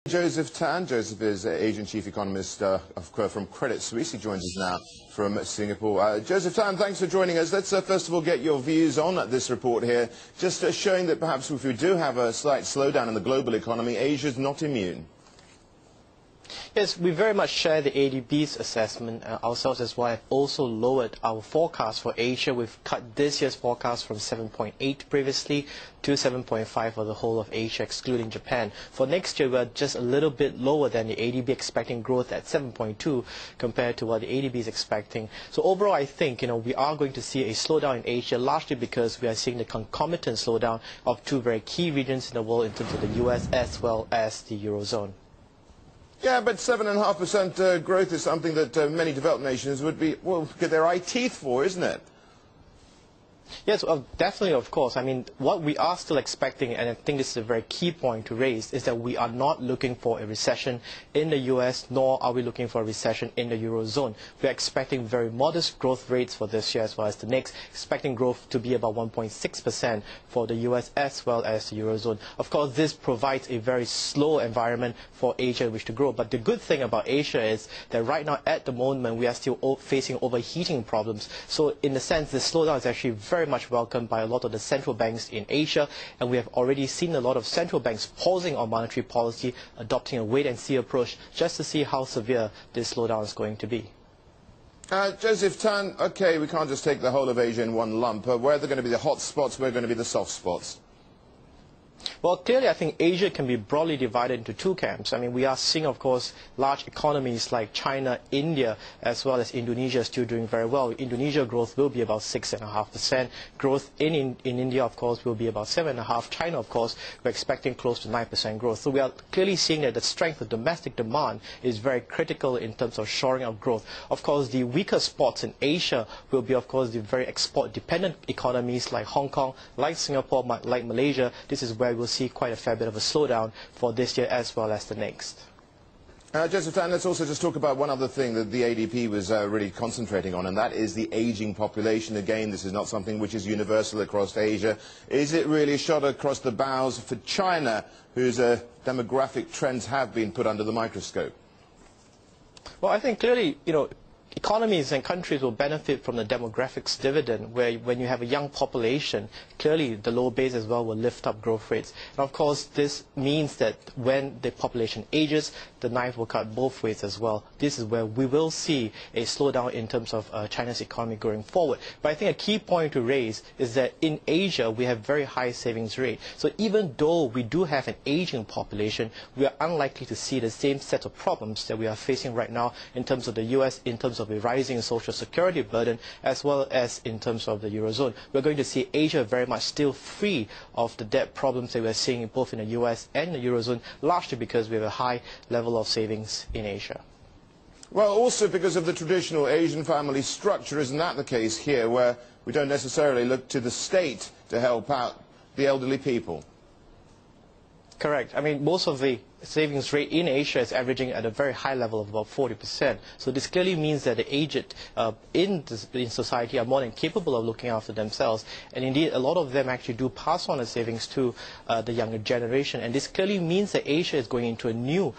Joseph Tan. Joseph is Asian Chief Economist from Credit Suisse. He joins us now from Singapore. Joseph Tan, thanks for joining us. Let's first of all get your views on this report here, just showing that perhaps if we do have a slight slowdown in the global economy, Asia's not immune. Yes, we very much share the ADB's assessment ourselves as well. Have also lowered our forecast for Asia. We've cut this year's forecast from 7.8 previously to 7.5 for the whole of Asia, excluding Japan. For next year, we're just a little bit lower than the ADB, expecting growth at 7.2 compared to what the ADB is expecting. So overall, I think we are going to see a slowdown in Asia, largely because we are seeing the concomitant slowdown of two very key regions in the world in terms of the US as well as the Eurozone. Yeah, but 7.5% growth is something that many developed nations would get their eye teeth for, isn't it? Yes, definitely, of course. I mean, what we are still expecting, and I think this is a very key point to raise, is that we are not looking for a recession in the US, nor are we looking for a recession in the Eurozone. We are expecting very modest growth rates for this year as well as the next, expecting growth to be about 1.6% for the US as well as the Eurozone. Of course, this provides a very slow environment for Asia in which to grow. But the good thing about Asia is that right now, at the moment, we are still facing overheating problems. So in a sense, the slowdown is actually very much welcomed by a lot of the central banks in Asia, and we have already seen a lot of central banks pausing on monetary policy, adopting a wait-and-see approach just to see how severe this slowdown is going to be. Joseph Tan, okay, we can't just take the whole of Asia in one lump. Where are going to be the hot spots, where are going to be the soft spots? Well, clearly, I think Asia can be broadly divided into two camps. I mean, we are seeing, of course, large economies like China, India, as well as Indonesia still doing very well. Indonesia growth will be about 6.5%. Growth in India, of course, will be about 7.5%. China, of course, we're expecting close to 9% growth. So we are clearly seeing that the strength of domestic demand is very critical in terms of shoring up growth. Of course, the weaker spots in Asia will be, of course, the very export-dependent economies like Hong Kong, like Singapore, like Malaysia. This is where we'll see quite a fair bit of a slowdown for this year as well as the next. Joseph Tan, let's also just talk about one other thing that the ADP was really concentrating on, and that is the aging population. Again, this is not something which is universal across Asia. Is it really a shot across the bows for China, whose demographic trends have been put under the microscope? Well, I think clearly, economies and countries will benefit from the demographics dividend, where when you have a young population, clearly the low base as well will lift up growth rates. And of course, this means that when the population ages, the knife will cut both ways as well. This is where we will see a slowdown in terms of China's economy going forward. But I think a key point to raise is that in Asia, we have very high savings rate. So even though we do have an aging population, we are unlikely to see the same set of problems that we are facing right now in terms of the US, in terms of a rising social security burden, as well as in terms of the Eurozone. We're going to see Asia very much still free of the debt problems that we're seeing both in the US and the Eurozone, largely because we have a high level of savings in Asia. Well, also because of the traditional Asian family structure, isn't that the case here, where we don't necessarily look to the state to help out the elderly people? Correct. I mean, most of the savings rate in Asia is averaging at a very high level of about 40%. So this clearly means that the aged in society are more than capable of looking after themselves. And indeed, a lot of them actually do pass on the savings to the younger generation. And this clearly means that Asia is going into a new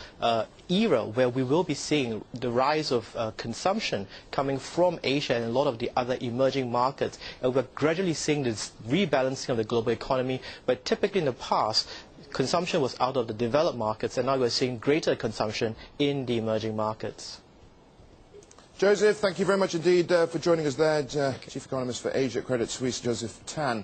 era where we will be seeing the rise of consumption coming from Asia and a lot of the other emerging markets. And we're gradually seeing this rebalancing of the global economy, where typically in the past, consumption was out of the developed markets, and now we're seeing greater consumption in the emerging markets. Joseph, thank you very much indeed for joining us there. Chief Economist for Asia at Credit Suisse, Joseph Tan.